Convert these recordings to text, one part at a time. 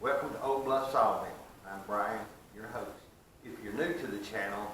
Welcome to Old Bluff Sawmill. I'm Brian, your host. If you're new to the channel,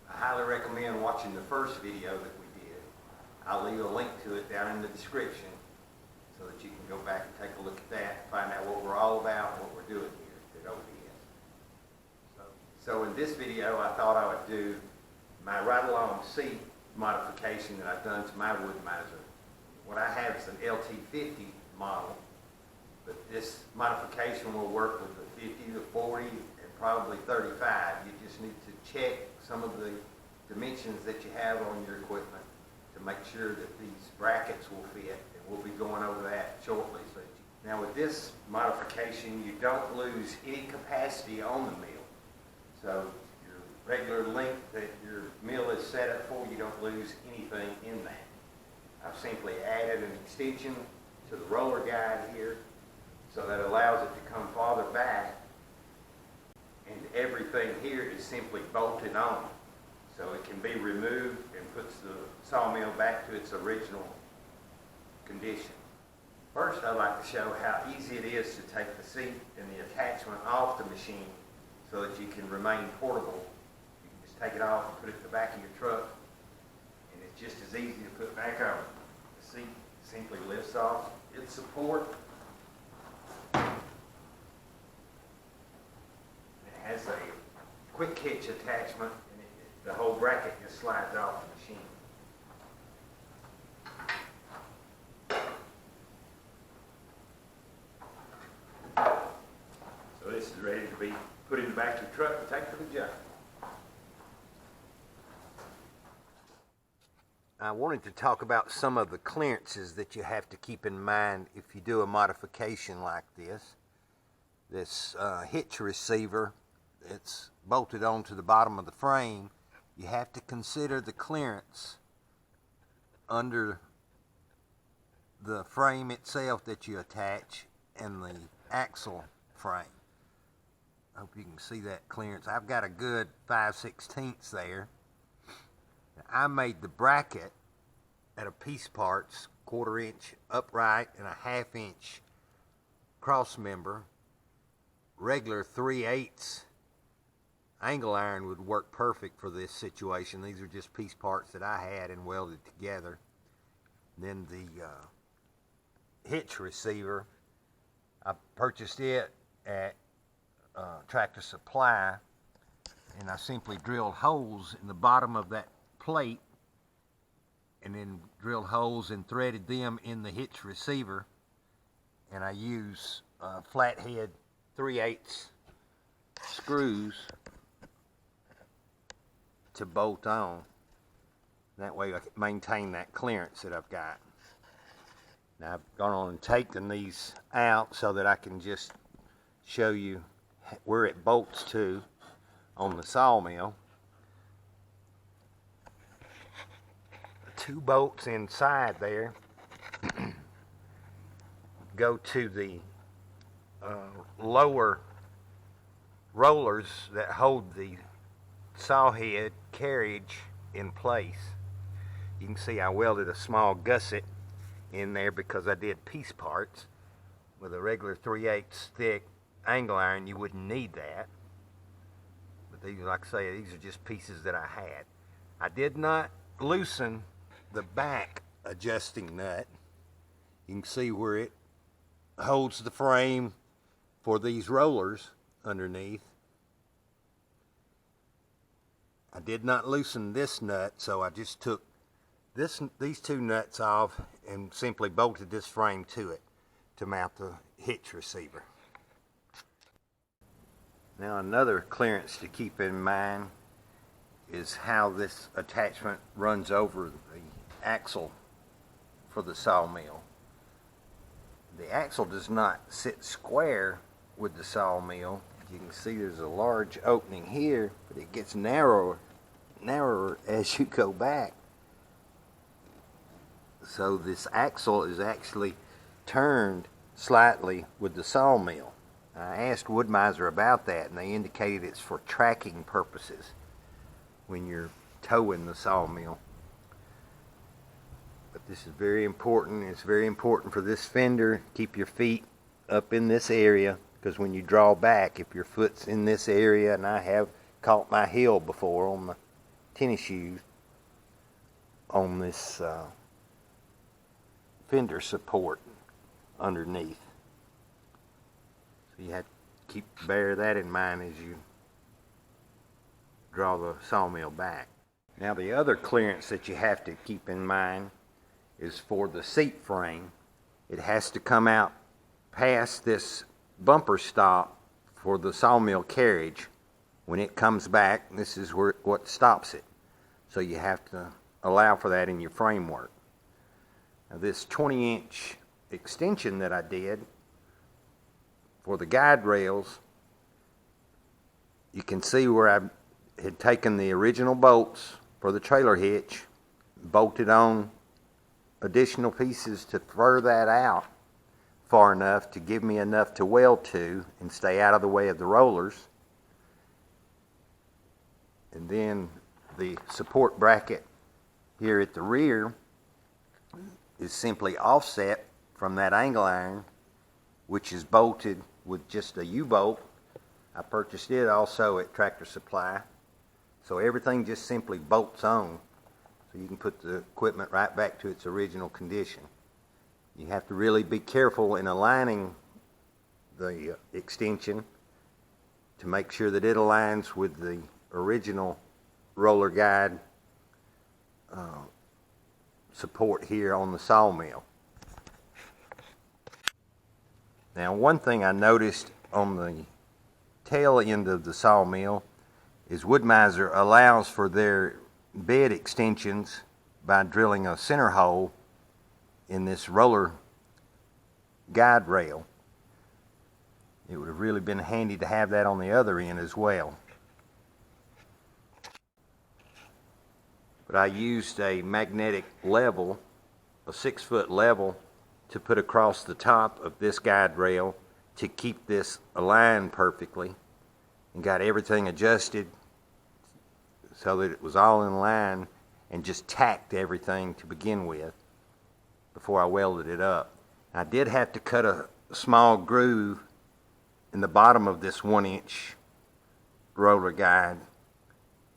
I highly recommend watching the first video that we did. I'll leave a link to it down in the description so that you can go back and take a look at that and find out what we're all about and what we're doing here at OBS. So in this video, I thought I would do my ride-along seat modification that I've done to my Woodmizer. What I have is an LT50 model. But this modification will work with the 50, the 40, and probably 35. You just need to check some of the dimensions that you have on your equipment to make sure that these brackets will fit, and we'll be going over that shortly. Now with this modification, you don't lose any capacity on the mill. So your regular length that your mill is set up for, you don't lose anything in that. I've simply added an extension to the roller guide here, so that allows it to come farther back, and everything here is simply bolted on. So it can be removed and puts the sawmill back to its original condition. First, I'd like to show how easy it is to take the seat and the attachment off the machine so that you can remain portable. You can just take it off and put it in the back of your truck, and it's just as easy to put back on. The seat simply lifts off its support. Has a quick hitch attachment, and the whole bracket just slides off the machine. So this is ready to be put in the back of your truck and take to the job. I wanted to talk about some of the clearances that you have to keep in mind if you do a modification like this. This hitch receiver, it's bolted onto the bottom of the frame. You have to consider the clearance under the frame itself that you attach and the axle frame. I hope you can see that clearance. I've got a good 5/16 there. I made the bracket at a piece parts, 1/4 inch upright and a 1/2 inch cross member. Regular 3/8 angle iron would work perfect for this situation. These are just piece parts that I had and welded together. Then the hitch receiver, I purchased it at Tractor Supply, and I simply drilled holes in the bottom of that plate and then drilled holes and threaded them in the hitch receiver, and I use flathead 3/8 screws to bolt on. That way I can maintain that clearance that I've got. Now I've gone on and taken these out so that I can just show you where it bolts to on the sawmill. The 2 bolts inside there go to the lower rollers that hold the sawhead carriage in place. You can see I welded a small gusset in there because I did piece parts. With a regular 3/8 thick angle iron, you wouldn't need that. But these, like I say, these are just pieces that I had. I did not loosen the back adjusting nut. You can see where it holds the frame for these rollers underneath. I did not loosen this nut, so I just took these 2 nuts off and simply bolted this frame to it to mount the hitch receiver. Now another clearance to keep in mind is how this attachment runs over the axle for the sawmill. The axle does not sit square with the sawmill. You can see there's a large opening here, but it gets narrower as you go back. So this axle is actually turned slightly with the sawmill. I asked Woodmizer about that, and they indicated it's for tracking purposes when you're towing the sawmill. But this is very important. It's very important for this fender. Keep your feet up in this area, because when you draw back, if your foot's in this area, and I have caught my heel before on my tennis shoes on this fender support underneath. So you have to bear that in mind as you draw the sawmill back. Now the other clearance that you have to keep in mind is for the seat frame. It has to come out past this bumper stop for the sawmill carriage. When it comes back, this is what stops it. So you have to allow for that in your framework. Now this 20-inch extension that I did for the guide rails, you can see where I had taken the original bolts for the trailer hitch, bolted on additional pieces to fur that out far enough to give me enough to weld to and stay out of the way of the rollers. And then the support bracket here at the rear is simply offset from that angle iron, which is bolted with just a U-bolt. I purchased it also at Tractor Supply. So everything just simply bolts on, so you can put the equipment right back to its original condition. You have to really be careful in aligning the extension to make sure that it aligns with the original roller guide support here on the sawmill. Now one thing I noticed on the tail end of the sawmill is Woodmizer allows for their bed extensions by drilling a center hole in this roller guide rail. It would have really been handy to have that on the other end as well. But I used a magnetic level, a 6-foot level, to put across the top of this guide rail to keep this aligned perfectly, and got everything adjusted so that it was all in line, and just tacked everything to begin with before I welded it up. I did have to cut a small groove in the bottom of this 1-inch roller guide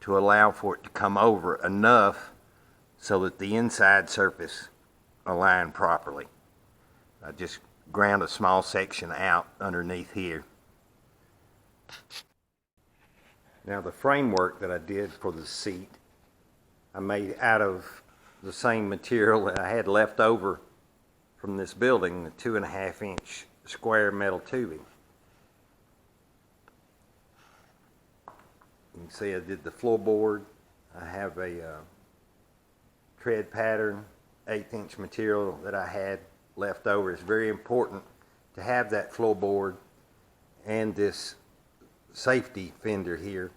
to allow for it to come over enough so that the inside surface aligned properly. I just ground a small section out underneath here. Now the framework that I did for the seat, I made out of the same material that I had left over from this building, the 2.5-inch square metal tubing. You can see I did the floorboard. I have a tread pattern, 1/8-inch material that I had left over. It's very important to have that floorboard and this safety fender here.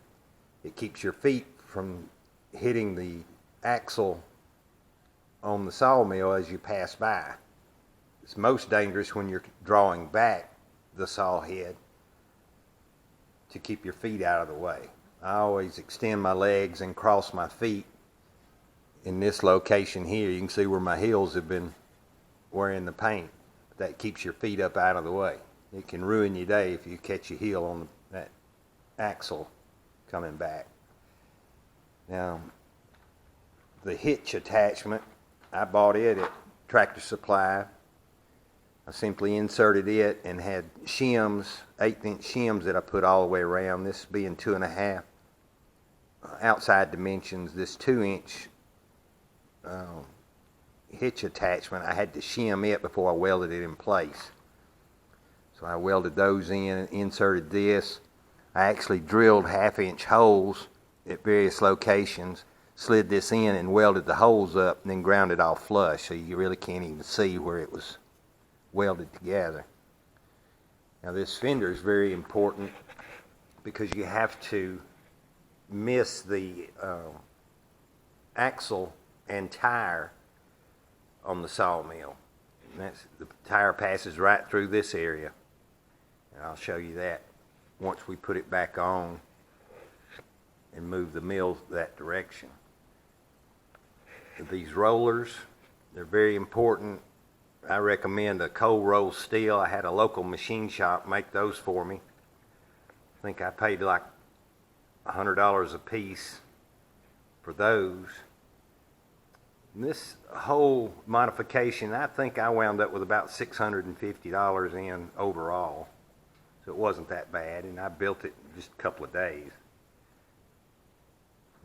It keeps your feet from hitting the axle on the sawmill as you pass by. It's most dangerous when you're drawing back the saw head to keep your feet out of the way. I always extend my legs and cross my feet in this location here. You can see where my heels have been wearing the paint. That keeps your feet up out of the way. It can ruin your day if you catch your heel on that axle coming back. Now, the hitch attachment, I bought it at Tractor Supply. I simply inserted it and had shims, 1/8-inch shims that I put all the way around. This being 2.5 outside dimensions, this 2-inch hitch attachment, I had to shim it before I welded it in place. So I welded those in and inserted this. I actually drilled 1/2-inch holes at various locations, slid this in and welded the holes up, and then ground it all flush, so you really can't even see where it was welded together. Now this fender is very important because you have to miss the axle and tire on the sawmill. And the tire passes right through this area, and I'll show you that once we put it back on and move the mill that direction. These rollers, they're very important I recommend a cold roll steel. I had a local machine shop make those for me. I think I paid like $100 a piece for those. And this whole modification, I think I wound up with about $650 in overall. So it wasn't that bad, and I built it in just a couple of days.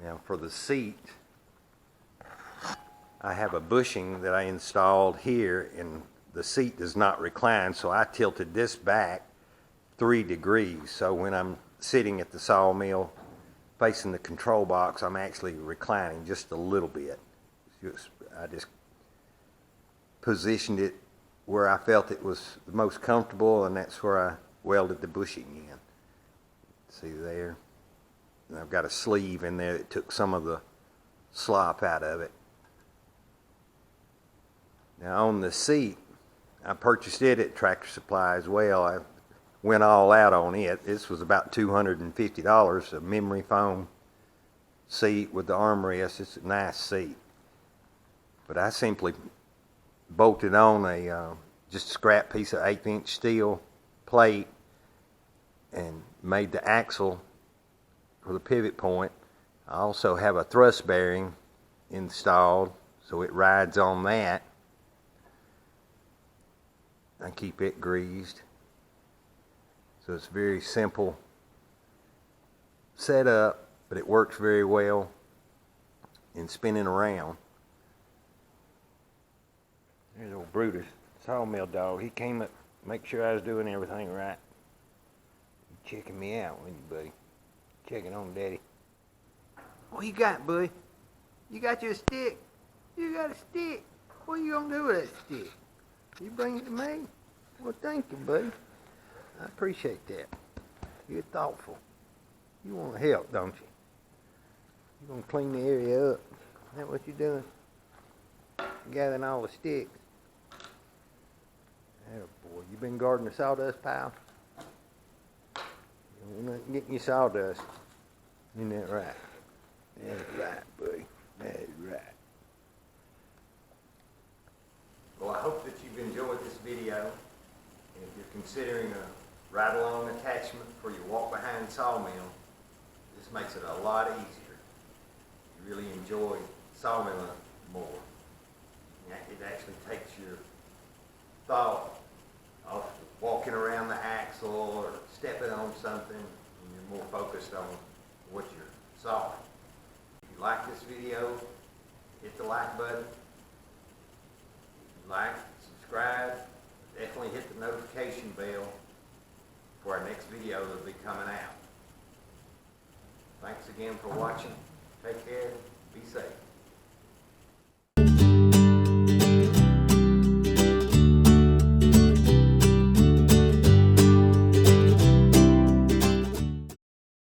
Now for the seat, I have a bushing that I installed here, and the seat does not recline, so I tilted this back 3 degrees. So when I'm sitting at the sawmill facing the control box, I'm actually reclining just a little bit. I just positioned it where I felt it was the most comfortable, and that's where I welded the bushing in. See there? And I've got a sleeve in there that took some of the slop out of it. Now on the seat, I purchased it at Tractor Supply as well. I went all out on it. This was about $250, a memory foam seat with the armrest. It's a nice seat. But I simply bolted on a just a scrap piece of 1/8" steel plate and made the axle for the pivot point. I also have a thrust bearing installed, so it rides on that. I keep it greased. So it's very simple setup, but it works very well in spinning around. There's old Brutus, sawmill dog. He came up to make sure I was doing everything right. Checking me out, wasn't you, buddy? Checking on Daddy. What you got, buddy? You got your stick? You got a stick. What are you gonna do with that stick? You bring it to me? Well, thank you, buddy. I appreciate that. You're thoughtful. You want to help, don't you? You gonna clean the area up. Is that what you're doing? Gathering all the sticks. There, boy. You been guarding the sawdust pile? You're not getting your sawdust. Isn't that right? That's right, buddy. That's right. Well, I hope that you've enjoyed this video. And if you're considering a ride-along attachment for your walk-behind sawmill, this makes it a lot easier. You really enjoy sawmilling more. It actually takes your thought off walking around the axle or stepping on something, and you're more focused on what you're sawing. If you like this video, hit the like button. Like, subscribe, definitely hit the notification bell for our next video that'll be coming out. Thanks again for watching. Take care. Be safe.